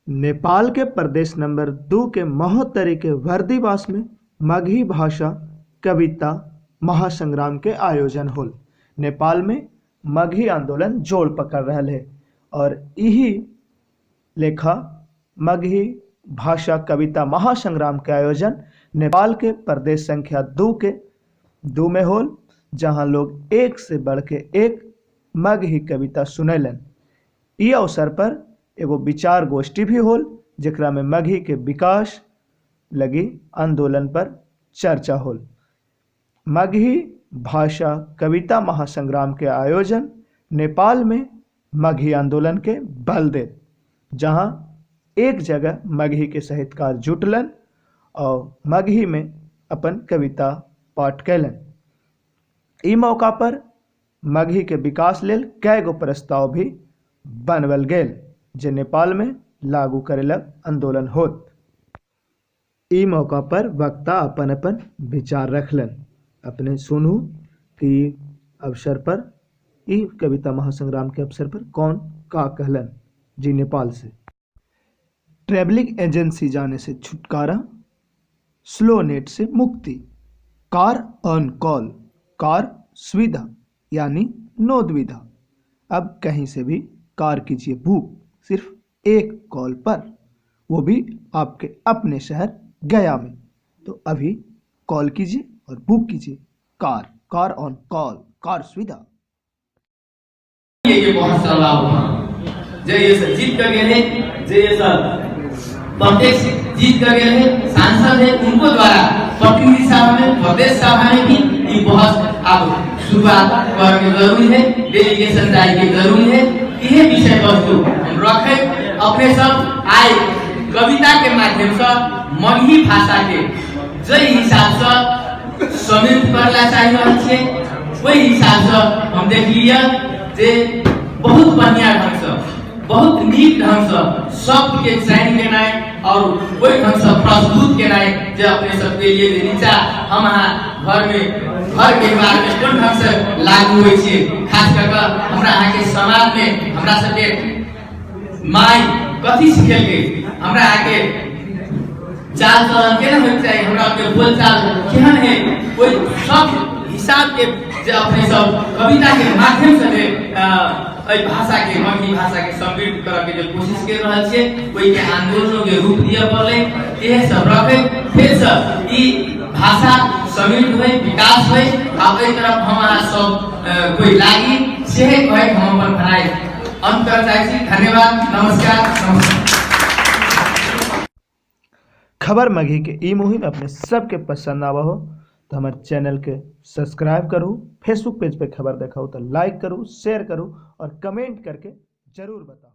नेपाल के प्रदेश नंबर 2 के महोत्तरी के वर्दीवास में मगही भाषा कविता महासंग्राम के आयोजन होल। नेपाल में मगही आंदोलन जोर पकड़ रहा है और यही लेखा मगही भाषा कविता महासंग्राम के आयोजन नेपाल के प्रदेश संख्या 2 में होल, जहां लोग एक से बढ़ के एक मगही कविता सुनेलन। ई अवसर पर एगो विचार गोष्ठी भी होल, जेकरा में मगही के विकास लगी आंदोलन पर चर्चा होल। मगही भाषा कविता महासंग्राम के आयोजन नेपाल में मगही आंदोलन के बल दे, जहां एक जगह मगही के साहित्यकार जुटलन और मगही में अपन कविता पाठ कैलन। ई मौका पर मगही के विकास लेल कई गो प्रस्ताव भी बनवल गेल, जे नेपाल में लागू करेला आंदोलन होत। ई मौका पर वक्ता अपन अपन विचार रखलन। अपने सुनू कि अवसर पर ई कविता महासंग्राम के अवसर पर कौन का कहलन। जी नेपाल से ट्रैवलिंग एजेंसी जाने से छुटकारा, स्लो नेट से मुक्ति, कार ऑन कॉल, कार सुविधा यानी नो दुविधा। अब कहीं से भी कार कीजिए बुक, सिर्फ एक कॉल पर, वो भी आपके अपने शहर गया में। तो अभी कॉल कीजिए और बुक कीजिए कार ऑन कॉल, कार सुविधा। ये बहुत सलाह हुआ जे ये सब जीत कर गए हैं, जे ये सब प्रत्यक्ष जीत कर गए हैं, सांसद है, उनको द्वारा प्रतिनिधि सभा में, प्रदेश सभा में भी ये बहुत अब शुरुआत करने जरूरी है, डेलीगेशन जाए के जरूरी है। यह विषय वस्तु हम रखे अपने सब आए कविता के माध्यम से मगही भाषा के जै हिसाब से समृद्ध करला चाहिए, वही हिसाब से हम देख लिया जे बहुत बढ़िया ढंग से, बहुत नीक ढंग से शब्द के चयन केना और वही ढंग से प्रस्तुत केना जे अपने सबके लिए नीचा हम घर में घर के बारे में कोन ढंग से लागू होई छै। खास करके हमरा यहाँ के समाज में हमरा सबके माई कथी सिखेल के, हमरा यहाँ के चाल चलन केना होय चाहिए, हमरा के बोल चाल केहन है, कोई सब हिसाब के जे अपने सब कविता के माध्यम से भाषा के मगही भाषा के समृद्ध करे के जो कोशिश कर रहल छे, कोई के आंदोलन के रूप दिया पड़ले। यह सब रखे फिर से ई भाषा समृद्ध हुए, विकास हुए, अब एक तरफ हमारा सब कोई लागी से कहे हम अपन भराई अंत कर चाहिए। धन्यवाद, नमस्कार। खबर मगही के ई मुहिम अपने सबके पसंद आवा हो तो हमारे चैनल के सब्सक्राइब करूँ, फेसबुक पेज पे खबर देखा हो तो लाइक करूँ, शेयर करूँ और कमेंट करके जरूर बताओ।